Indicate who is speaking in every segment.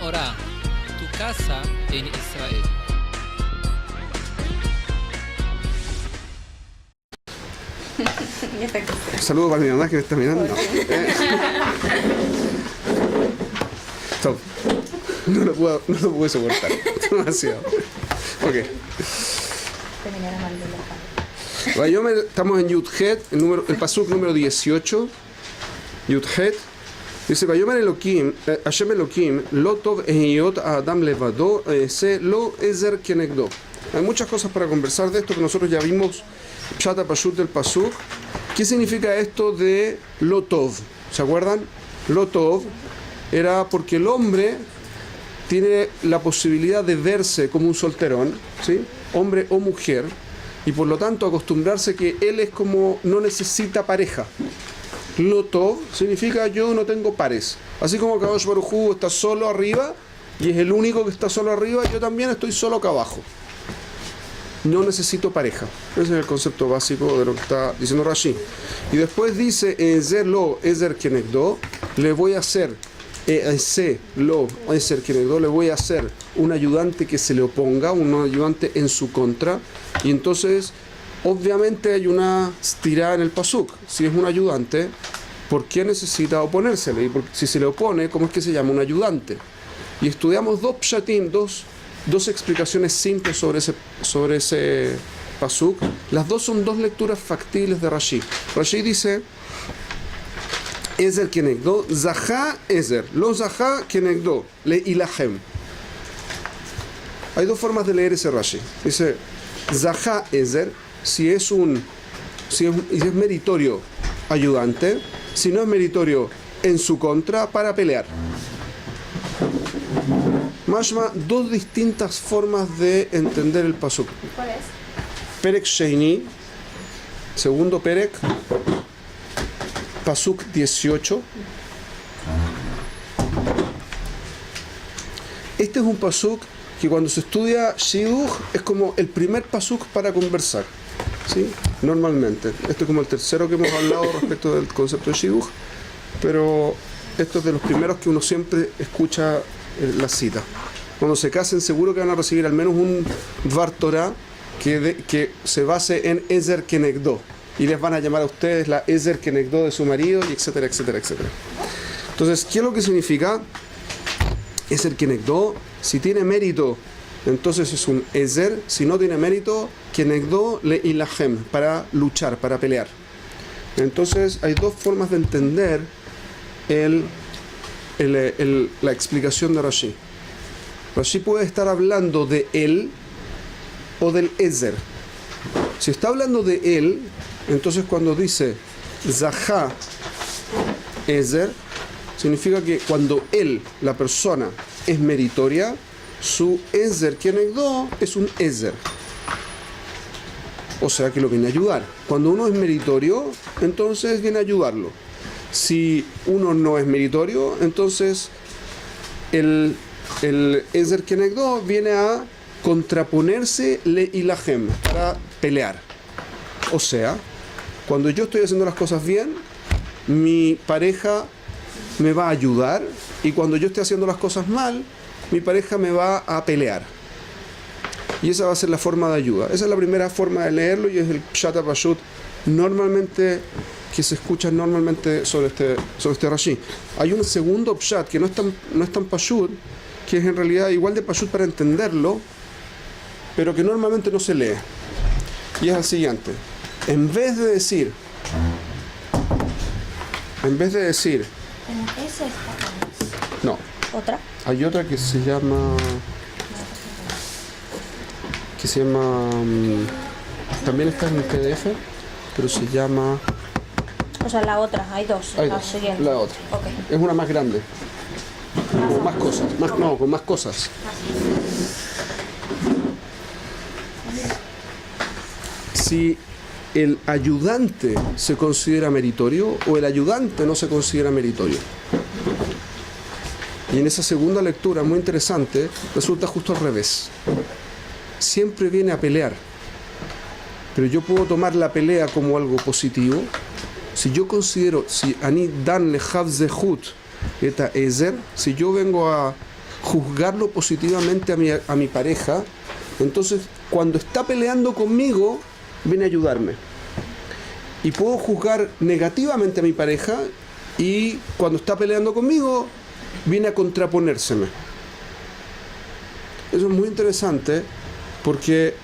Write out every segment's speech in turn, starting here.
Speaker 1: Menorá, tu casa en Israel.
Speaker 2: Saludos para mi mamá que me está mirando. Stop. No lo puedo soportar. Demasiado. Ok. Vayomer, estamos en Yud-Het, el pasuk número 18. Yud-Het. Dice, Vayomer Elohim, Hashem Elohim, lo tov ehiyot adam levado, se lo ezer kenegdo. Hay muchas cosas para conversar de esto que nosotros ya vimos. Pshat Pashut del pasuk. ¿Qué significa esto de lo tov? ¿Se acuerdan? Lo tov era porque el hombre tiene la posibilidad de verse como un solterón, ¿sí? Hombre o mujer, y por lo tanto acostumbrarse que él es como no necesita pareja. Lo tov significa yo no tengo pares. Así como Kadosh Baruj Hu está solo arriba y es el único que está solo arriba, yo también estoy solo acá abajo. No necesito pareja. Ese es el concepto básico de lo que está diciendo Rashi. Y después dice, Ezer lo, Ezer kenegdo, le voy a hacer, Ese lo, Ezer kenegdo, le voy a hacer un ayudante que se le oponga, un ayudante en su contra. Y entonces, obviamente hay una stira en el pasuk. Si es un ayudante, ¿por qué necesita oponérsele? Y si se le opone, ¿cómo es que se llama un ayudante? Y estudiamos dos pshatim, dos explicaciones simples sobre ese pasuk. Las dos son dos lecturas factibles de Rashi. Rashi dice, Ezer kenegdo, Zahá Ezer, lo Zahá kenegdo, le ilahem. Hay dos formas de leer ese Rashi. Dice, Zahá Ezer, si es meritorio, ayudante. Si no es meritorio, en su contra, para pelear. Mashma, dos distintas formas de entender el pasuk.
Speaker 3: ¿Cuál es?
Speaker 2: Perek Sheini, segundo Perek, pasuk 18. Este es un pasuk que cuando se estudia Shidduch es como el primer pasuk para conversar, ¿sí? Normalmente. Este es como el tercero que hemos hablado respecto del concepto de Shidduch, pero esto es de los primeros que uno siempre escucha la cita. Cuando se casen seguro que van a recibir al menos un Dvar Torah que se base en Ezer Kenegdo, y les van a llamar a ustedes la Ezer Kenegdo de su marido, y etcétera, etcétera, etcétera. Entonces, ¿qué es lo que significa Ezer Kenegdo? Si tiene mérito, entonces es un Ezer. Si no tiene mérito, Kenegdo le ilahem, para luchar, para pelear. Entonces hay dos formas de entender la explicación de Rashi. Rashi puede estar hablando de él o del Ezer. Si está hablando de él, entonces cuando dice Zahá Ezer, significa que cuando él, la persona, es meritoria, su Ezer kenegdo es un Ezer. O sea que lo viene a ayudar. Cuando uno es meritorio, entonces viene a ayudarlo. Si uno no es meritorio, entonces el Ezer kenegdo viene a contraponerse le ilahem, para pelear. O sea, cuando yo estoy haciendo las cosas bien, mi pareja me va a ayudar, y cuando yo esté haciendo las cosas mal, mi pareja me va a pelear. Y esa va a ser la forma de ayuda. Esa es la primera forma de leerlo, y es el Pshat Pashut normalmente que se escucha normalmente sobre este Rashi. Hay un segundo Pshat que no es tan Pashut, que es en realidad igual de Pashut para entenderlo, pero que normalmente no se lee. Y es el siguiente. En vez de decir
Speaker 3: ¿En ese está?
Speaker 2: no,
Speaker 3: ¿Otra?
Speaker 2: hay otra que se llama también está en el PDF, pero se llama,
Speaker 3: O sea, la otra, hay dos.
Speaker 2: hay
Speaker 3: la
Speaker 2: dos,
Speaker 3: siguiente.
Speaker 2: la otra
Speaker 3: Ok.
Speaker 2: es una más grande, con más cosas, con más cosas. Si el ayudante se considera meritorio o el ayudante no se considera meritorio. Y en esa segunda lectura, muy interesante, resulta justo al revés. Siempre viene a pelear. Pero yo puedo tomar la pelea como algo positivo. Si yo considero, si ani dan lehav zehut eta ezer, si yo vengo a juzgarlo positivamente a mi pareja. Entonces, cuando está peleando conmigo, viene a ayudarme. Y puedo juzgar negativamente a mi pareja y cuando está peleando conmigo, viene a contraponérseme. Eso es muy interesante porque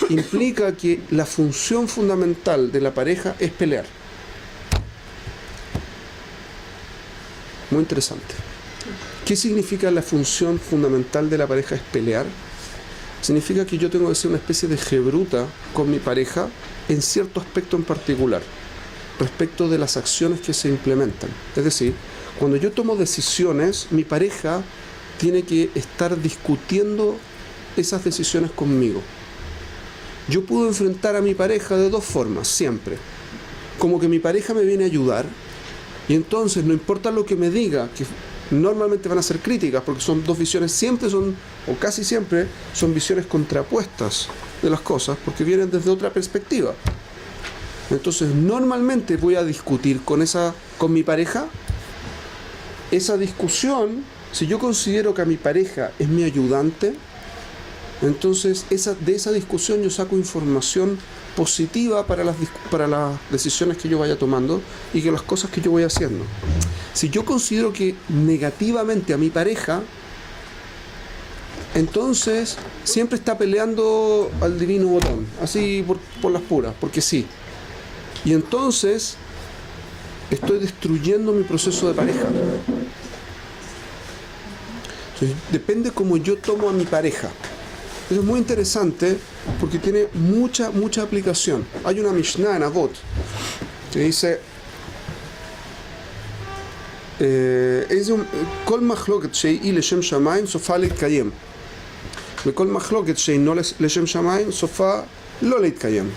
Speaker 2: implica que la función fundamental de la pareja es pelear. Muy interesante. ¿Qué significa la función fundamental de la pareja es pelear? Significa que yo tengo que ser una especie de jebruta con mi pareja en cierto aspecto en particular, respecto de las acciones que se implementan. Es decir, cuando yo tomo decisiones, mi pareja tiene que estar discutiendo esas decisiones conmigo. Yo puedo enfrentar a mi pareja de dos formas, siempre. Como que mi pareja me viene a ayudar, y entonces no importa lo que me diga, que normalmente van a ser críticas, porque son dos visiones, siempre son, o casi siempre, son visiones contrapuestas de las cosas, porque vienen desde otra perspectiva. Entonces, normalmente voy a discutir con mi pareja. Esa discusión, si yo considero que a mi pareja es mi ayudante, entonces de esa discusión yo saco información positiva para las decisiones que yo vaya tomando y que las cosas que yo voy haciendo. Si yo considero que negativamente a mi pareja, entonces siempre está peleando al divino botón, así por las puras, porque sí. Y entonces estoy destruyendo mi proceso de pareja. Entonces, depende cómo yo tomo a mi pareja. Eso es muy interesante porque tiene mucha aplicación. Hay una Mishnah en Avot que dice Kol machloket she'i leshem shamayim sofa leitkayem vekol machloket she'ino leshem shamayim sofa lo leitkayem.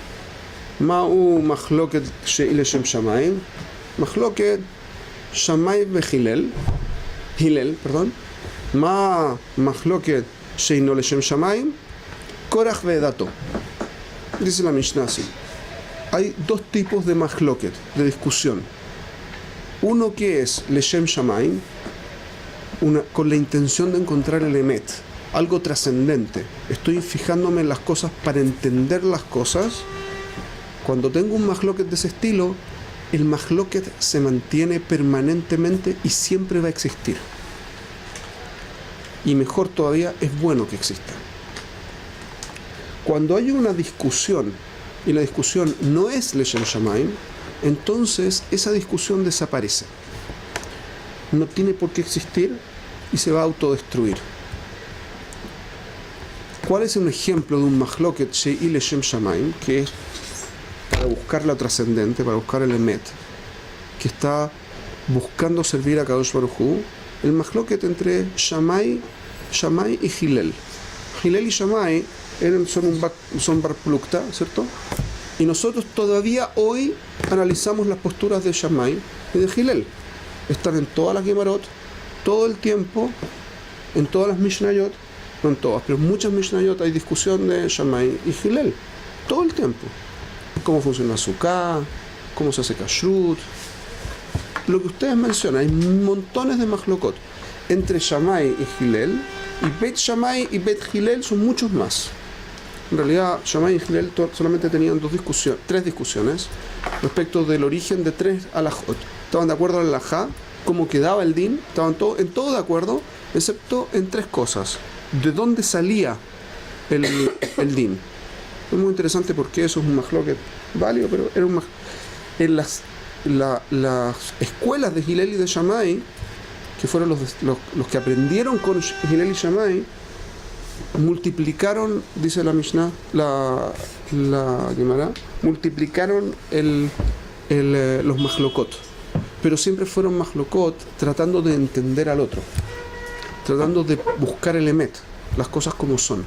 Speaker 2: מהו מחלוקת שהיא לשם שמיים? מחלוקת שמאי הלל, מה מחלוקת שאינו לשם שמיים? קורח ועדתו. Dice la Mishnah así. Hay dos tipos de mahloket, de discusión. Uno que es leshem shamaim, con la intención de encontrar el emet, algo trascendente. Estoy fijándome en las cosas para entender las cosas. Cuando tengo un mahloket de ese estilo, el mahloket se mantiene permanentemente y siempre va a existir. Y mejor todavía, es bueno que exista. Cuando hay una discusión, y la discusión no es Leshem Shamaim, entonces esa discusión desaparece. No tiene por qué existir y se va a autodestruir. ¿Cuál es un ejemplo de un mahloket she'i Leshem Shamaim? Que es para buscar la trascendente, para buscar el emet, que está buscando servir a Kadosh Baruj Hu, el mahloket entre Shammai y Hillel. Hillel y Shammai son bar plukta, ¿cierto? Y nosotros todavía hoy analizamos las posturas de Shammai y de Hillel. Están en todas las Gemarot, todo el tiempo, en todas las Mishnayot, no en todas, pero en muchas Mishnayot hay discusión de Shammai y Hillel, todo el tiempo. Cómo funciona Sukkah, cómo se hace Kashrut, lo que ustedes mencionan. Hay montones de mahlokot entre Shammai y Hillel, y Bet Shammai y Bet Hillel son muchos más. En realidad, Shammai y Hillel solamente tenían tres discusiones respecto del origen de tres alajot. Estaban de acuerdo en el alajá, cómo quedaba el din, estaban en todo de acuerdo, excepto en tres cosas. ¿De dónde salía el din? Es muy interesante porque eso es un mahloket válido, pero era en las escuelas de Hillel y de Shammai, que fueron los que aprendieron con Hillel y Shammai, multiplicaron, dice la Mishnah, la Gemara, multiplicaron los mahlokot, pero siempre fueron mahlokot tratando de entender al otro, tratando de buscar el emet, las cosas como son,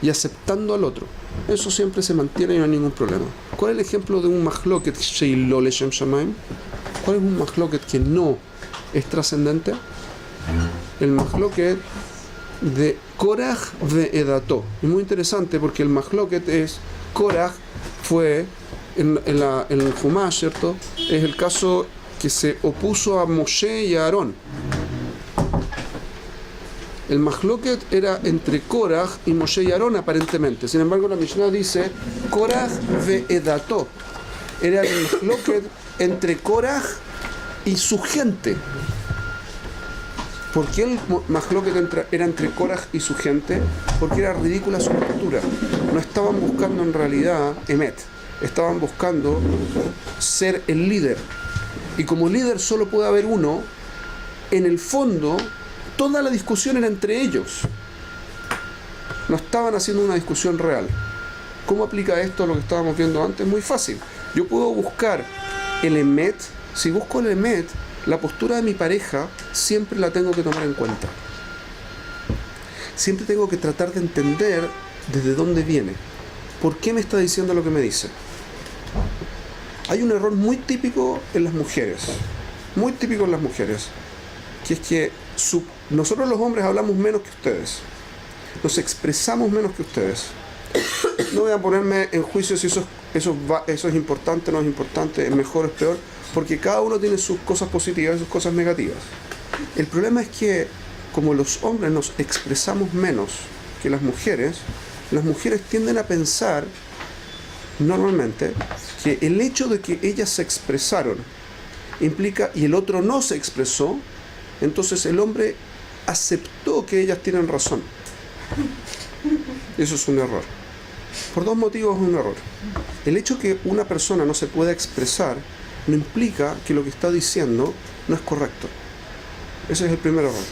Speaker 2: y aceptando al otro. Eso siempre se mantiene y no hay ningún problema. ¿Cuál es el ejemplo de un mahloket she'ilo leshem shamaim? ¿Cuál es un mahloket que no es trascendente? El mahloket de Korach ve'edato. Es muy interesante porque el mahloket es Korach fue en el Humash, ¿cierto? Es el caso que se opuso a Moshe y a Aarón. El mahloket era entre Korach y Moshe y Aarón aparentemente. Sin embargo, la Mishnah dice Korach ve'edato. Era el mahloket entre Korach y su gente. ¿Por qué el mahloket era entre Korach y su gente? Porque era ridícula su postura. No estaban buscando en realidad Emet. Estaban buscando ser el líder. Y como líder solo puede haber uno, en el fondo toda la discusión era entre ellos. No estaban haciendo una discusión real. ¿Cómo aplica esto a lo que estábamos viendo antes? Muy fácil. Yo puedo buscar el Emet. Si busco el Emet, la postura de mi pareja siempre la tengo que tomar en cuenta. Siempre tengo que tratar de entender desde dónde viene. ¿Por qué me está diciendo lo que me dice? Hay un error muy típico en las mujeres. Muy típico en las mujeres. Que es que nosotros los hombres hablamos menos que ustedes. Nos expresamos menos que ustedes. No voy a ponerme en juicio si eso es importante, no es importante, es mejor, es peor, porque cada uno tiene sus cosas positivas y sus cosas negativas. El problema es que como los hombres nos expresamos menos que las mujeres tienden a pensar normalmente que el hecho de que ellas se expresaron implica y el otro no se expresó, entonces el hombre aceptó que ellas tienen razón. Eso es un error. Por dos motivos es un error. El hecho que una persona no se pueda expresar no implica que lo que está diciendo no es correcto. Ese es el primer error.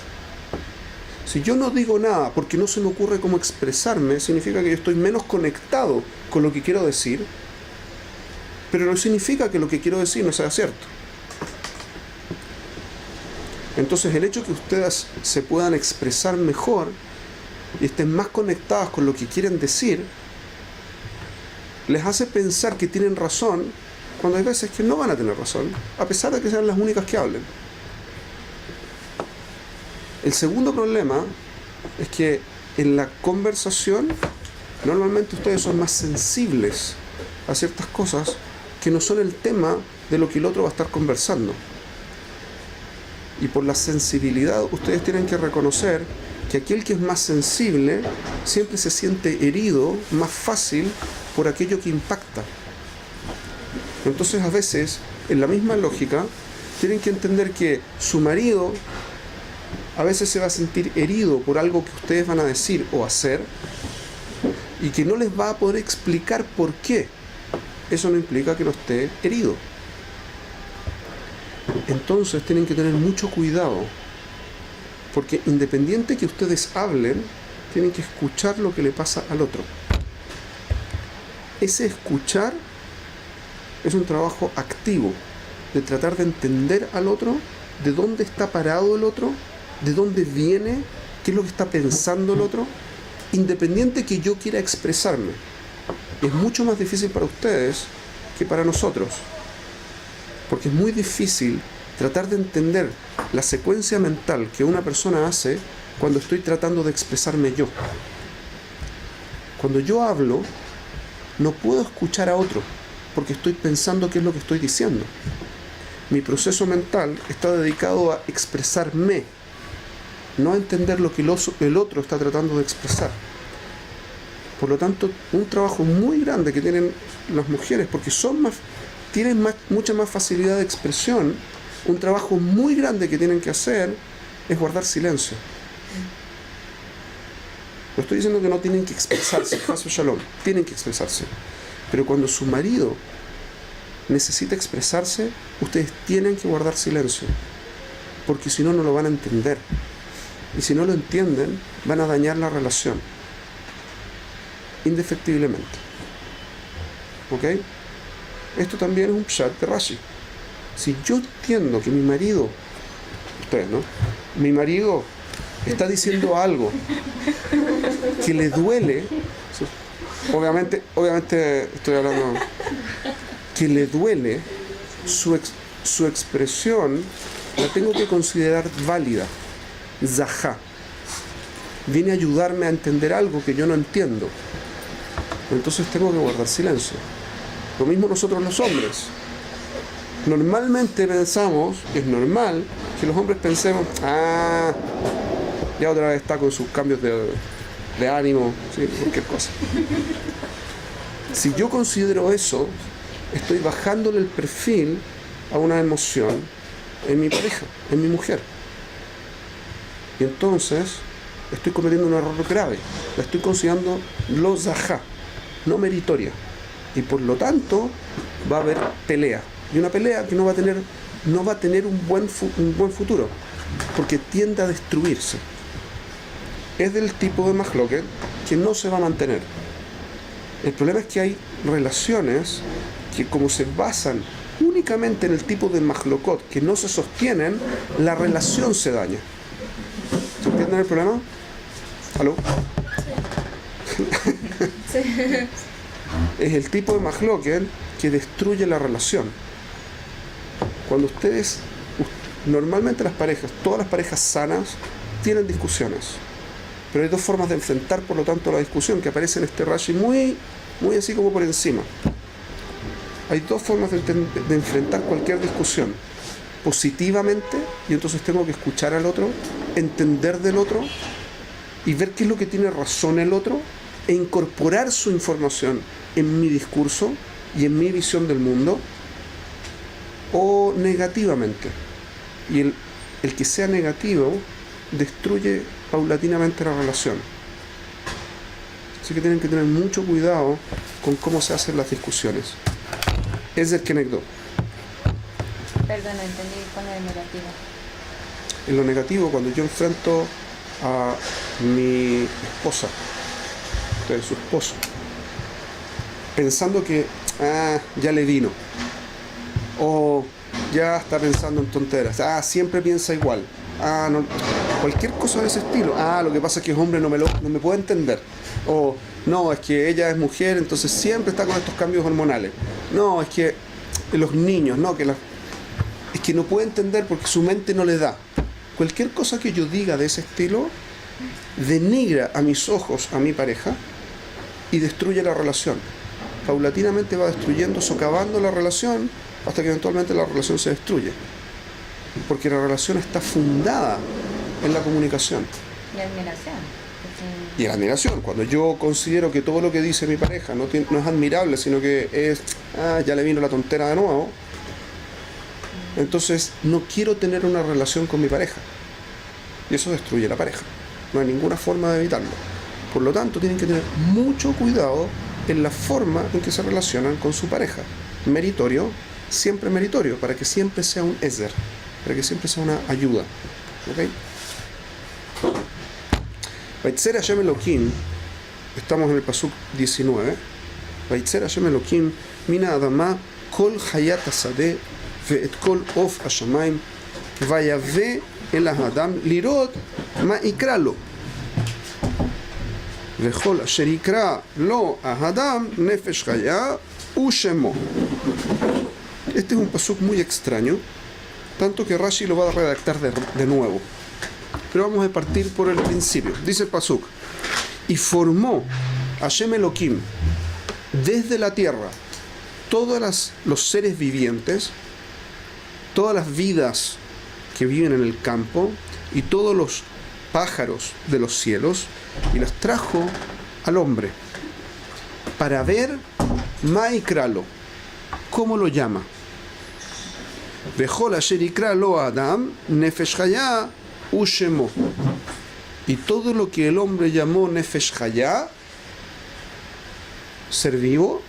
Speaker 2: Si yo no digo nada porque no se me ocurre cómo expresarme, significa que yo estoy menos conectado con lo que quiero decir, pero no significa que lo que quiero decir no sea cierto. Entonces el hecho que ustedes se puedan expresar mejor y estén más conectadas con lo que quieren decir, les hace pensar que tienen razón cuando hay veces que no van a tener razón, a pesar de que sean las únicas que hablen. El segundo problema es que en la conversación normalmente ustedes son más sensibles a ciertas cosas que no son el tema de lo que el otro va a estar conversando. Y por la sensibilidad ustedes tienen que reconocer que aquel que es más sensible siempre se siente herido más fácil por aquello que impacta. Entonces a veces, en la misma lógica, tienen que entender que su marido a veces se va a sentir herido por algo que ustedes van a decir o hacer y que no les va a poder explicar por qué. Eso no implica que no esté herido. Entonces tienen que tener mucho cuidado, porque independiente que ustedes hablen, tienen que escuchar lo que le pasa al otro. Ese escuchar es un trabajo activo de tratar de entender al otro, de dónde está parado el otro, de dónde viene, qué es lo que está pensando el otro, independiente que yo quiera expresarme. Es mucho más difícil para ustedes que para nosotros, porque es muy difícil tratar de entender la secuencia mental que una persona hace cuando estoy tratando de expresarme yo. Cuando yo hablo, no puedo escuchar a otro, porque estoy pensando qué es lo que estoy diciendo. Mi proceso mental está dedicado a expresarme, no a entender lo que el otro está tratando de expresar. Por lo tanto, un trabajo muy grande que tienen las mujeres, porque tienen mucha más facilidad de expresión, un trabajo muy grande que tienen que hacer es guardar silencio. No estoy diciendo que no tienen que expresarse, Hasu Shalom, tienen que expresarse. Pero cuando su marido necesita expresarse, ustedes tienen que guardar silencio, porque si no, no lo van a entender. Y si no lo entienden, van a dañar la relación, indefectiblemente. ¿Ok? Esto también es un pshat de Rashi. Si yo entiendo que mi marido, ustedes, ¿no? Mi marido está diciendo algo que le duele, obviamente estoy hablando, que le duele, su expresión la tengo que considerar válida. Zahá. Viene a ayudarme a entender algo que yo no entiendo. Entonces tengo que guardar silencio. Lo mismo nosotros los hombres. Normalmente pensamos, es normal que los hombres pensemos, Ya otra vez está con sus cambios de ánimo, ¿sí? Cualquier cosa. Si yo considero eso, estoy bajándole el perfil a una emoción en mi pareja, en mi mujer. Y entonces estoy cometiendo un error grave. La estoy considerando lo zahá, no meritoria. Y por lo tanto va a haber pelea. Y una pelea que no va a tener un buen futuro, porque tiende a destruirse. Es del tipo de mahloket que no se va a mantener. El problema es que hay relaciones que, como se basan únicamente en el tipo de mahlokot que no se sostienen, la relación se daña. ¿Se entienden el problema? ¿Aló?
Speaker 3: Sí.
Speaker 2: Es el tipo de mahloket que destruye la relación. Cuando normalmente las parejas, todas las parejas sanas, tienen discusiones. Pero hay dos formas de enfrentar, por lo tanto, la discusión, que aparece en este Rashi muy así como por encima. Hay dos formas de enfrentar cualquier discusión. Positivamente, y entonces tengo que escuchar al otro, entender del otro, y ver qué es lo que tiene razón el otro, e incorporar su información en mi discurso y en mi visión del mundo, o negativamente. Y el que sea negativo destruye paulatinamente la relación. Así que tienen que tener mucho cuidado con cómo se hacen las discusiones. Es el Kenegdo.
Speaker 3: Perdón, no entendí con el negativo.
Speaker 2: En lo negativo, cuando yo enfrento a mi esposa, su esposo, pensando que ya le vino, o ya está pensando en tonteras, siempre piensa igual, no, cualquier cosa de ese estilo, lo que pasa es que es hombre, no me puede entender, o no, es que ella es mujer, entonces siempre está con estos cambios hormonales, no, es que los niños, no, es que no puede entender porque su mente no le da. Cualquier cosa que yo diga de ese estilo denigra a mis ojos a mi pareja y destruye la relación. Paulatinamente va destruyendo, socavando la relación hasta que eventualmente la relación se destruye. Porque la relación está fundada en la comunicación.
Speaker 3: Y admiración.
Speaker 2: Y en la admiración. Cuando yo considero que todo lo que dice mi pareja no es admirable, sino que es, ya le vino la tontera de nuevo, entonces no quiero tener una relación con mi pareja. Y eso destruye la pareja. No hay ninguna forma de evitarlo. Por lo tanto, tienen que tener mucho cuidado en la forma en que se relacionan con su pareja. Meritorio, siempre meritorio, para que siempre sea un ezer, para que siempre sea una ayuda. ¿Ok? Vaitzer Hashem Elohim, estamos en el pasuk 19. Vaitzer Hashem Elohim, mina adama, kol hayat hasadeh, ve'et kol of hashamayim, vayave el האדם לראות מה יקרא לו. וכל אשר יקרא לו האדם נפש חיה ושמו. Este es un pasuk muy extraño, tanto que Rashi lo va a redactar de nuevo. Pero vamos a partir por el principio. Dice el pasuk: y formó Hashem Elohim desde la tierra todos los seres vivientes, todas las vidas que viven en el campo y todos los pájaros de los cielos, y los trajo al hombre para ver Maikralo, cómo lo llama. Vejol asher ikra lo Adam nefesh haya ushemo. Y todo lo que el hombre llamó nefesh haya, ser vivo,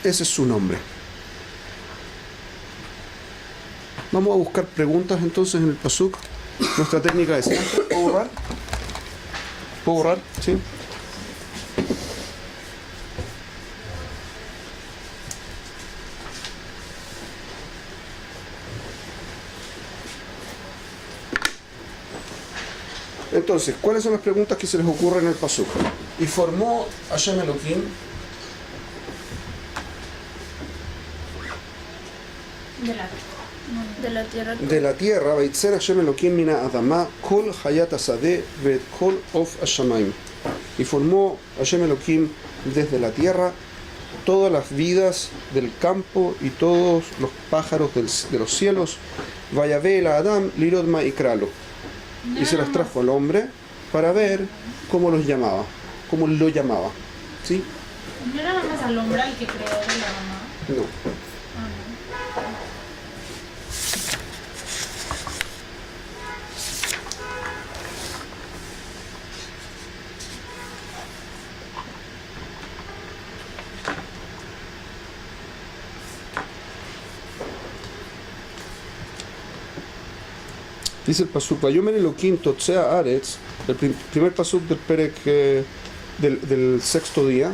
Speaker 2: ese es su nombre. Vamos a buscar preguntas entonces en el pasuk. Nuestra técnica es: ¿puedo borrar? ¿Puedo borrar? ¿Sí? Entonces, ¿cuáles son las preguntas que se les ocurren en el pasuk? Y formó Hashem Elohim de la tierra, Vaitzer Hashem Elohim mina adama kol hayat hasadeh ve'et kol of hashamayim. Y formó Hashem Elohim desde la tierra todas las vidas del campo y todos los pájaros de los cielos. Vayave el Adam lirod ma ikralo. y se las trajo al hombre para ver cómo los llamaba, cómo lo llamaba. ¿Sí?
Speaker 4: ¿No era nada más al hombre al que creó de la mamá?
Speaker 2: No.
Speaker 4: Ah, no.
Speaker 2: Dice el pasuk, Vayomer Elohim Totzea Aretz, el primer pasuk del Perek del sexto día,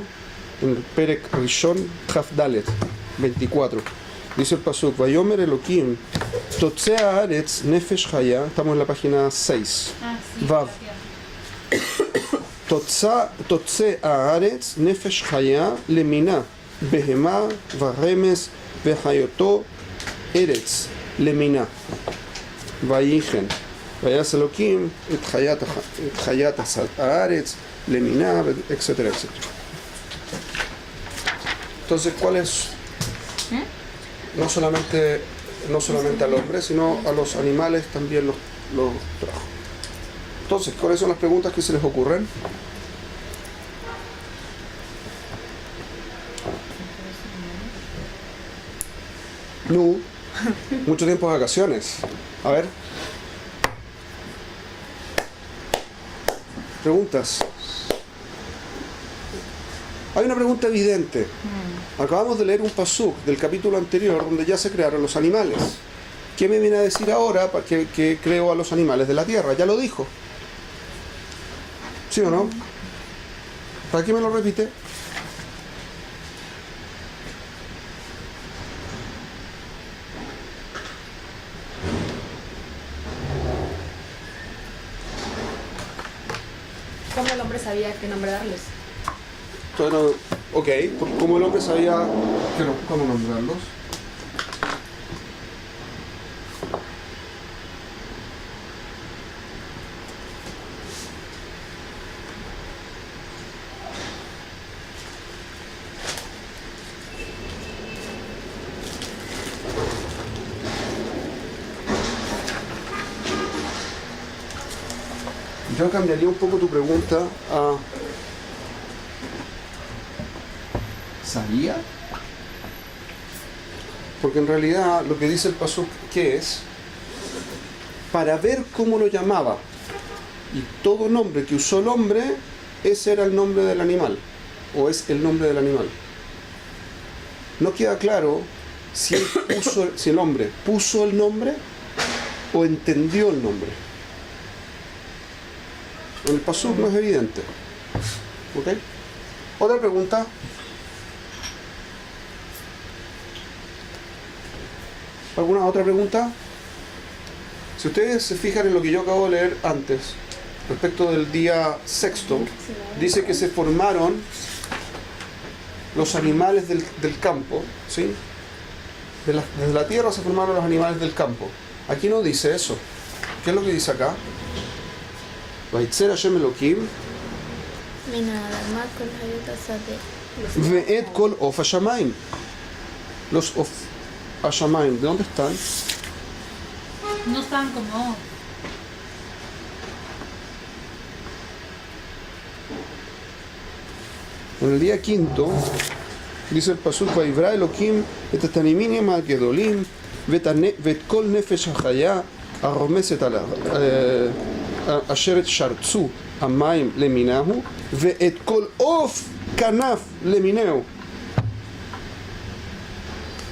Speaker 2: en el Perek Rishon Chaf Dalet 24. Dice el pasuk, Vayomer Elohim Totzea Aretz Nefesh Haya, estamos en la página 6.
Speaker 4: Ah, sí.
Speaker 2: Vav.
Speaker 4: la tierra.
Speaker 2: Totzea Aretz Nefesh Haya Lemina Behema Varemes Vehayoto Eretz Lemina. Vayigen, Vayas Elohim, et Hayat Haaretz, Lemina, etcétera, etcétera. Entonces, ¿cuál es? No solamente al hombre, sino a los animales también los trajo. Entonces, ¿cuáles son las preguntas que se les ocurren? No, mucho tiempo de vacaciones. A ver. Preguntas. Hay una pregunta evidente. Acabamos de leer un pasuk del capítulo anterior donde ya se crearon los animales. ¿Qué me viene a decir ahora para que creo a los animales de la tierra? Ya lo dijo. ¿Sí o no? ¿Para qué me lo repite?
Speaker 5: ¿Cómo el hombre sabía qué nombre darles?
Speaker 2: Entonces, ok, como el hombre sabía cómo nombrarlos. Yo cambiaría un poco tu pregunta a ¿sabía? Porque en realidad lo que dice el pasuk, ¿qué es? Para ver cómo lo llamaba. Y todo nombre que usó el hombre, ese era el nombre del animal. O es el nombre del animal. No queda claro si el hombre puso el nombre o entendió el nombre. En el pasuk no es evidente. ¿Ok? Otra pregunta. ¿Alguna otra pregunta? Si ustedes se fijan en lo que yo acabo de leer antes, respecto del día sexto, dice que se formaron los animales del campo, ¿sí? Desde la tierra se formaron los animales del campo. Aquí no dice eso. ¿Qué es lo que dice acá? Vaitzer Hashem Elohim Ve'et kol of hashamayim. Los of hashamayim, ¿de dónde están?
Speaker 4: No estaban como...
Speaker 2: En el día quinto, dice el pasuk, Vaivra Elohim et taniminim al-gedolim vet kol nefesh hachaya הרומשת על אשר שרצו המים למינהו ואת כל עוף כנף למינהו.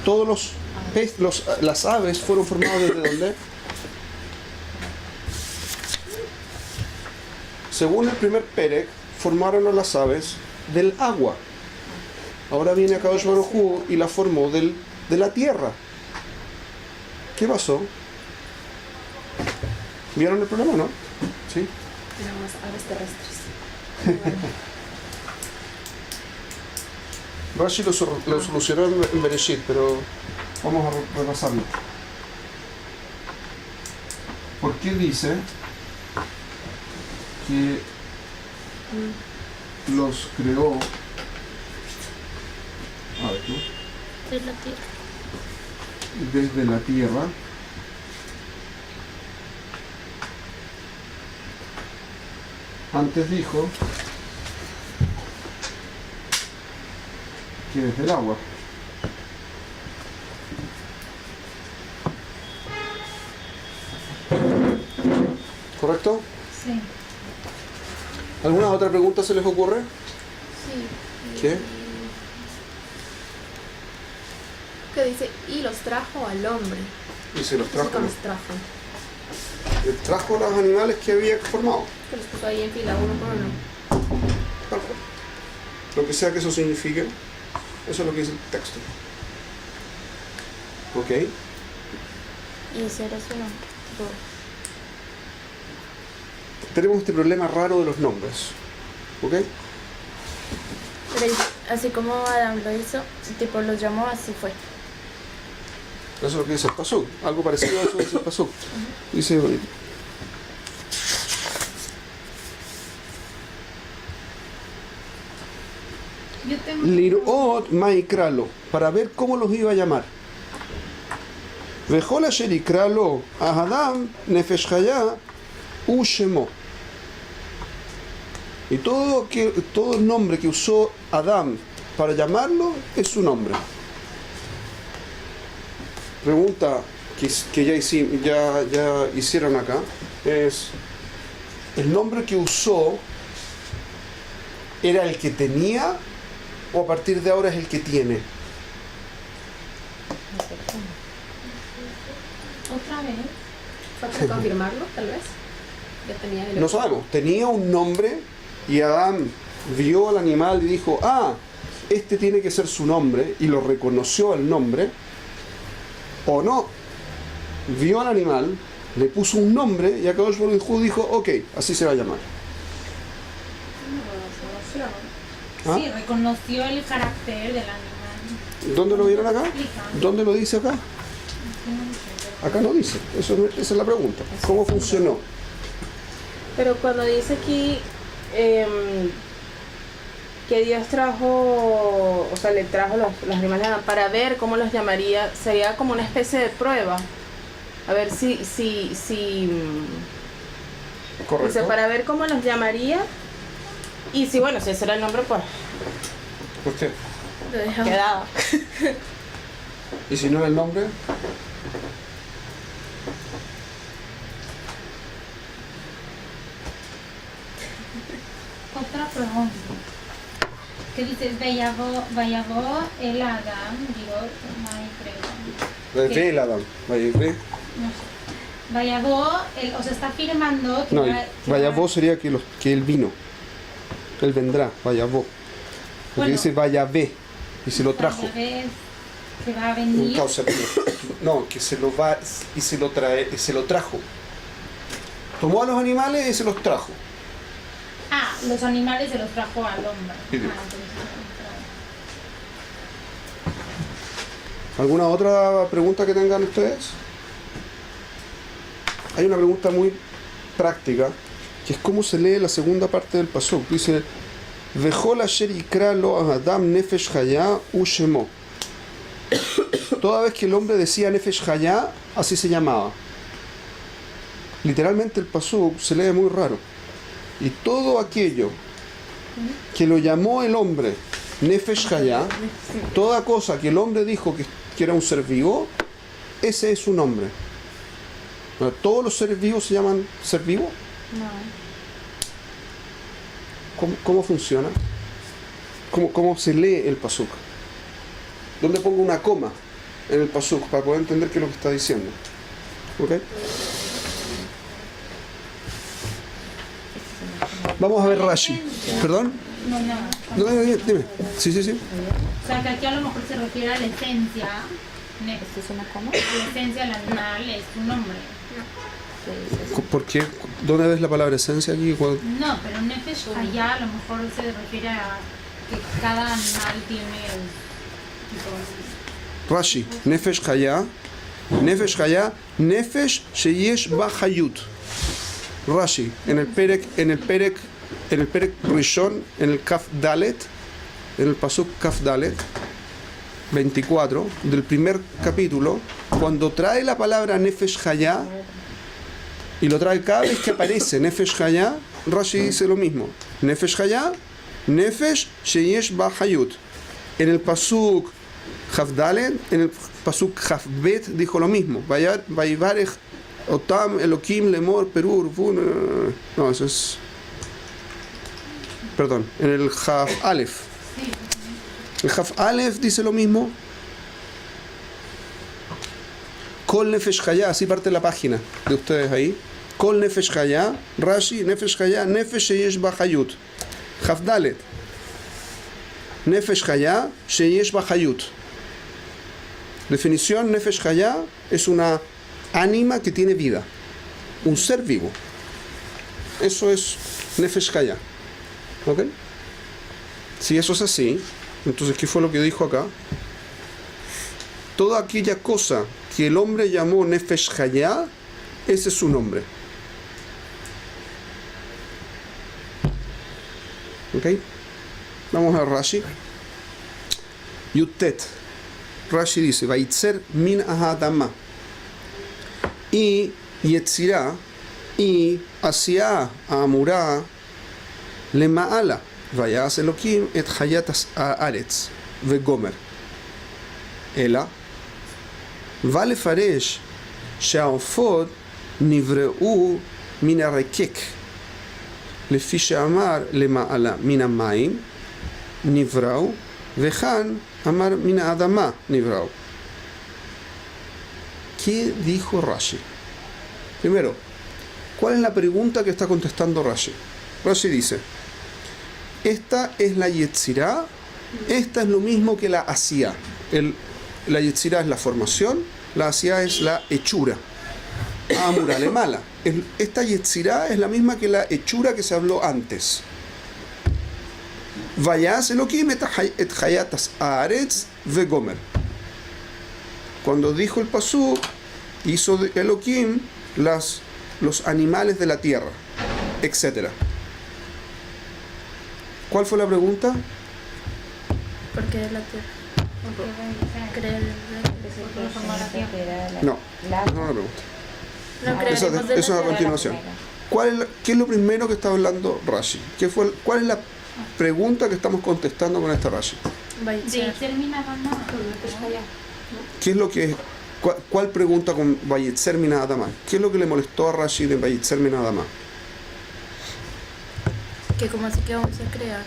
Speaker 2: Todos las aves fueron formadas desde dónde? Según el primer Perek, formaron a las aves del agua. Ahora viene Akadosh Baruj Hu y la formó de la tierra. ¿Qué pasó? ¿Vieron el problema, no? ¿Sí?
Speaker 5: Tenemos aves terrestres.
Speaker 2: Rashi lo solucionó en Bereshit, pero vamos a repasarlo. ¿Por qué dice que los creó? A ver, ¿no?
Speaker 5: Es la tierra.
Speaker 2: Desde la tierra. antes dijo que es del agua. ¿Correcto?
Speaker 4: Sí.
Speaker 2: ¿Alguna otra pregunta se les ocurre?
Speaker 5: Sí.
Speaker 2: ¿Qué?
Speaker 5: Que dice, y los trajo al hombre.
Speaker 2: Y se los
Speaker 5: ¿Qué significa
Speaker 2: trajo.
Speaker 5: los trajo?
Speaker 2: Trajo los animales que había formado.
Speaker 5: Que los puso ahí en fila uno por uno.
Speaker 2: Tal cual. Lo que sea que eso signifique, eso es lo que dice el texto. ¿Ok?
Speaker 3: Y ese era su nombre.
Speaker 2: Tenemos este problema raro de los nombres. ¿Ok?
Speaker 3: Pero así como Adán lo hizo, tipo los llamó, así fue.
Speaker 2: Eso es lo que dice el pasuk. Algo parecido a eso dice el pasuk. Dice,
Speaker 4: Yo tengo...
Speaker 2: Lirot maikralo, para ver cómo los iba a llamar. Vejol asher ikralo a Adam nefesh chaya u shemo. Y todo el nombre que usó Adán para llamarlo es su nombre. Pregunta que ya hicieron acá es: ¿el nombre que usó era el que tenía o a partir de ahora es el que tiene?
Speaker 4: ¿Otra vez?
Speaker 5: ¿Fue para confirmarlo, tal vez? Ya tenía el
Speaker 2: No sabemos. Tenía un nombre y Adán vio al animal y dijo: ah, este tiene que ser su nombre, y lo reconoció el nombre. O no, vio al animal, le puso un nombre y Akadosh Baruj Hu dijo: ok, así se va a llamar. ¿Ah?
Speaker 4: Sí, reconoció el carácter del animal.
Speaker 2: ¿Dónde lo vieron acá?
Speaker 4: Explica.
Speaker 2: ¿Dónde lo dice acá? Acá no dice. Esa es la pregunta. ¿Cómo funcionó?
Speaker 6: Pero cuando dice aquí que Dios trajo, o sea, le trajo los animales para ver cómo los llamaría, sería como una especie de prueba. A ver si dice,
Speaker 2: Correcto.
Speaker 6: para ver cómo los llamaría. Y si, bueno, si ese era el nombre, pues
Speaker 2: ¿Por qué?
Speaker 5: Lo dejamos.
Speaker 6: quedaba.
Speaker 2: ¿Y si no era el nombre?
Speaker 4: Otra pregunta. ¿Qué dice? Vayavó el Adán, digo, no
Speaker 2: Ve el Adán. Ve.
Speaker 4: sé. Vayavó, o sea, está afirmando que
Speaker 2: No,
Speaker 4: que
Speaker 2: vaya vos sería que él vino. Él vendrá, vaya vos. Porque
Speaker 4: Bueno.
Speaker 2: dice vaya ve y se lo trajo.
Speaker 4: Vayavó que va a
Speaker 2: Un
Speaker 4: venir.
Speaker 2: causa, no, que se lo va y se lo trae, y se lo trajo. Tomó a los animales y se los trajo.
Speaker 4: Ah, los animales se los trajo al hombre.
Speaker 2: Sí.
Speaker 4: Entonces,
Speaker 2: ¿Alguna otra pregunta que tengan ustedes? Hay una pregunta muy práctica, que es cómo se lee la segunda parte del pasuk. Dice: Vejol asher yikra lo a Adam nefesh chaya u shemo. Toda vez que el hombre decía nefesh chaya, así se llamaba. Literalmente el pasuk se lee muy raro. Y todo aquello que lo llamó el hombre nefesh chaya, toda cosa que el hombre dijo que era un ser vivo, ese es su nombre. Ahora, ¿todos los seres vivos se llaman ser vivo?
Speaker 3: No.
Speaker 2: ¿Cómo funciona? ¿Cómo se lee el pasuk? ¿Dónde pongo una coma en el pasuk para poder entender qué es lo que está diciendo? ¿Ok? Vamos a ver Rashi. ¿Perdón?
Speaker 4: no,
Speaker 2: No, dime. Sí.
Speaker 4: O sea, que aquí a lo mejor se refiere a la esencia.
Speaker 3: ¿Esto es una coma?
Speaker 4: La esencia del animal es su nombre.
Speaker 2: ¿Por qué? ¿Dónde ves la palabra esencia aquí?
Speaker 4: No, pero Nefesh Hayá a lo mejor se refiere a que cada animal tiene tipo.
Speaker 2: Rashi, Nefesh Chaya, Nefesh Sheyesh Ba Hayut. Rashi, en el Perek Rishon, en el Kaf Dalet, en el Pasuk Kaf Dalet, 24, del primer capítulo, cuando trae la palabra Nefesh Hayá, y lo trae cada vez que aparece Nefesh Hayá, Rashi dice lo mismo. Nefesh Hayá, Nefesh Sheyesh Ba Hayut. En el pasuk Havdalet, en el pasuk Havbet dijo lo mismo. Vaivarech Otam Elokim Lemor Perur. No, eso es. Perdón, en el Hav Aleph. El Hav Aleph dice lo mismo. Kol Nefesh Hayá, así parte la página de ustedes ahí. Kol Nefesh Hayá, Rashi, Nefesh Hayá, Nefesh Sheyesh Ba Hayut. Havdalet. Nefesh Hayá, Sheyesh Ba Hayut. Definición: Nefesh Hayá es una ánima que tiene vida, un ser vivo. Eso es Nefesh Hayá. ¿Ok? Si eso es así, entonces ¿qué fue lo que dijo acá? Toda aquella cosa que el hombre llamó Nefesh Hayá, ese es su nombre. ¿Ok? Vamos a Rashi. Yutet. Rashi dice, Vaitzer min ahadama. Y Yetzirá, y hacia Amurá, le Maala. Vayas Elohim et Hayatas Haaretz, Vegomer. Ela. Vale Faresh, Shaofod, Nivreu, Minarekek. לפי שאמר למעלה מן המים נבראו וכאן אמר מן האדמה נבראו. ¿Qué dijo Rashi? Primero, ¿cuál es la pregunta que está contestando Rashi? Rashi dice, esta es la Yetzirá, esta es lo mismo que la Asiyá. La Yetzirá es la formación, la Asiyá es la hechura. Amura le mala. Esta Yetzirá es la misma que la hechura que se habló antes. Vayas Elohim et Hayatas Haaretz Vegomer. Cuando dijo el pasuk, hizo Elohim los animales de la tierra, etc. ¿Cuál fue la pregunta?
Speaker 3: ¿Por qué de la tierra? Creer
Speaker 2: No, no es una pregunta.
Speaker 3: No
Speaker 2: Eso
Speaker 3: creeremos de la
Speaker 2: es a
Speaker 3: tierra.
Speaker 2: continuación. ¿Qué es lo primero que está hablando Rashi? ¿Cuál es la pregunta que estamos contestando con este Rashi?
Speaker 3: Vayitzer.
Speaker 4: Termina mamá.
Speaker 2: ¿Qué es lo que cuál pregunta con Vayitzer min Adama? ¿Qué es lo que le molestó a Rashi de Vayitzer min Adama?
Speaker 3: Que como así que vamos a crear.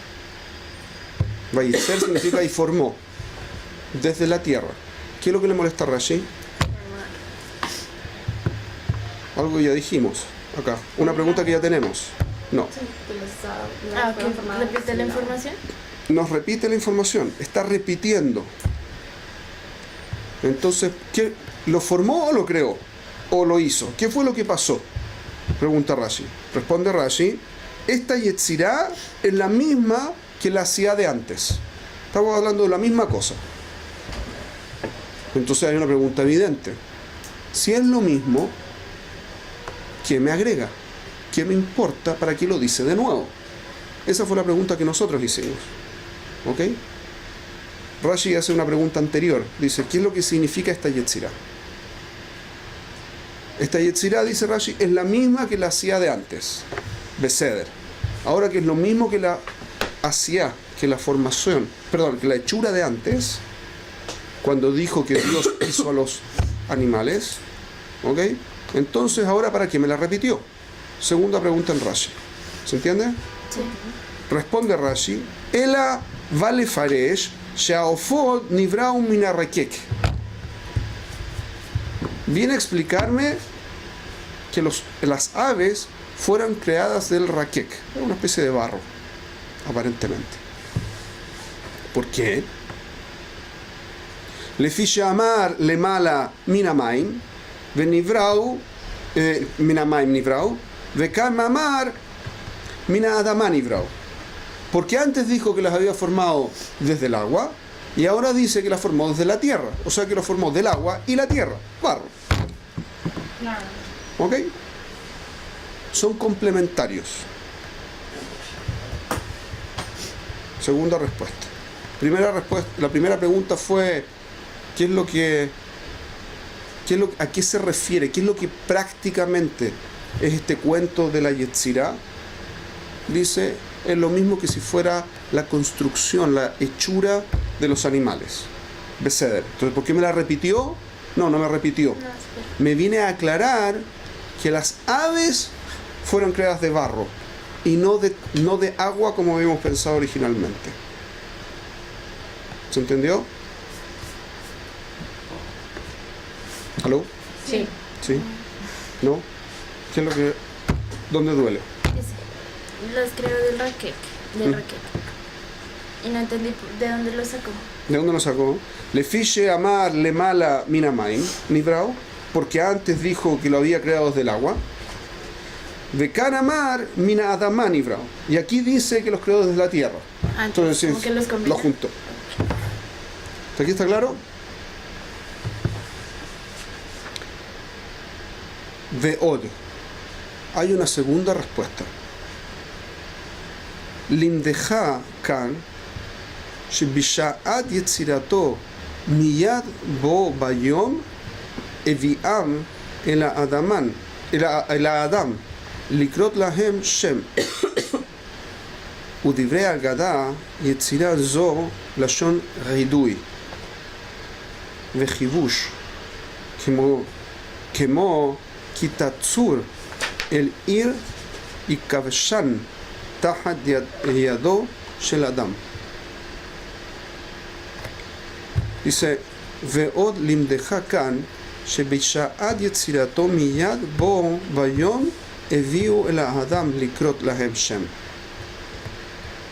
Speaker 2: Vayitzer significa y formó desde la tierra. ¿Qué es lo que le molesta a Rashi? Algo que ya dijimos acá. Una pregunta que ya tenemos. No.
Speaker 3: Ah, ok. ¿Repite la información?
Speaker 2: Nos repite la información. Está repitiendo. Entonces, ¿qué, lo formó o lo creó? ¿O lo hizo? ¿Qué fue lo que pasó? Pregunta Rashi. Responde Rashi. Esta Yetzirá es la misma que la hacía de antes. Estamos hablando de la misma cosa. Entonces hay una pregunta evidente. Si es lo mismo, ¿qué me agrega? ¿Qué me importa? ¿Para qué lo dice de nuevo? Esa fue la pregunta que nosotros hicimos. ¿Ok? Rashi hace una pregunta anterior. Dice, ¿qué es lo que significa esta Yetzirá? Esta Yetzirá, dice Rashi, es la misma que la hacía de antes. Beseder. Ahora que es lo mismo que la hacía, que la formación, perdón, que la hechura de antes, cuando dijo que Dios hizo a los animales, ¿ok? Entonces, ahora, ¿para qué me la repitió? Segunda pregunta en Rashi. ¿Se entiende?
Speaker 3: Sí.
Speaker 2: Responde Rashi, Ela vale faresh, sheaofod nivrau minarekek. Viene a explicarme que las aves fueran creadas del rakek, una especie de barro, aparentemente. ¿Por qué? Lefi she'amar lemala minamaim, venivrau minamaim nivrau, vekam amar mina adama nivrau. Porque antes dijo que las había formado desde el agua y ahora dice que las formó desde la tierra. O sea que las formó del agua y la tierra, barro.
Speaker 4: Claro.
Speaker 2: ¿Ok? Son complementarios. Segunda respuesta. La primera pregunta fue ¿a qué se refiere? ¿Qué es lo que prácticamente es este cuento de la Yetzirá? dice, es lo mismo que si fuera la construcción, la hechura de los animales. Beseder. Entonces, ¿por qué me la repitió? No, no me repitió.
Speaker 3: No, espera.
Speaker 2: Me viene a aclarar que las aves fueron creadas de barro y no de agua como habíamos pensado originalmente. ¿Se entendió? ¿Aló?
Speaker 6: Sí.
Speaker 2: ¿Sí? ¿No? ¿Qué es lo que... ¿Dónde duele?
Speaker 3: Dice, los creo del Raquel. Y no entendí de dónde lo sacó.
Speaker 2: ¿De dónde lo sacó? Le fiche amar le mala minamain, nibrao, porque antes dijo que lo había creado desde el agua. De amar mina adamán nibrao. Y aquí dice que los creó desde la tierra. Entonces
Speaker 3: como que los combina.
Speaker 2: lo juntó. ¿Hasta aquí está claro? Veod. Hay una segunda respuesta. Limdeja kan שבשעת יצירתו מיד בו ביום הביאם אל האדם לקרות להם שם ודברי אגדה יצירה זו לשון רידוי וחיבוש כמו כי תצור אל עיר יכבשן תחת ידו של אדם. Dice, Veod limdeja kan, שבשעת יצירתו מיד בו ביום הביאו אל האדם לקרות להם שם.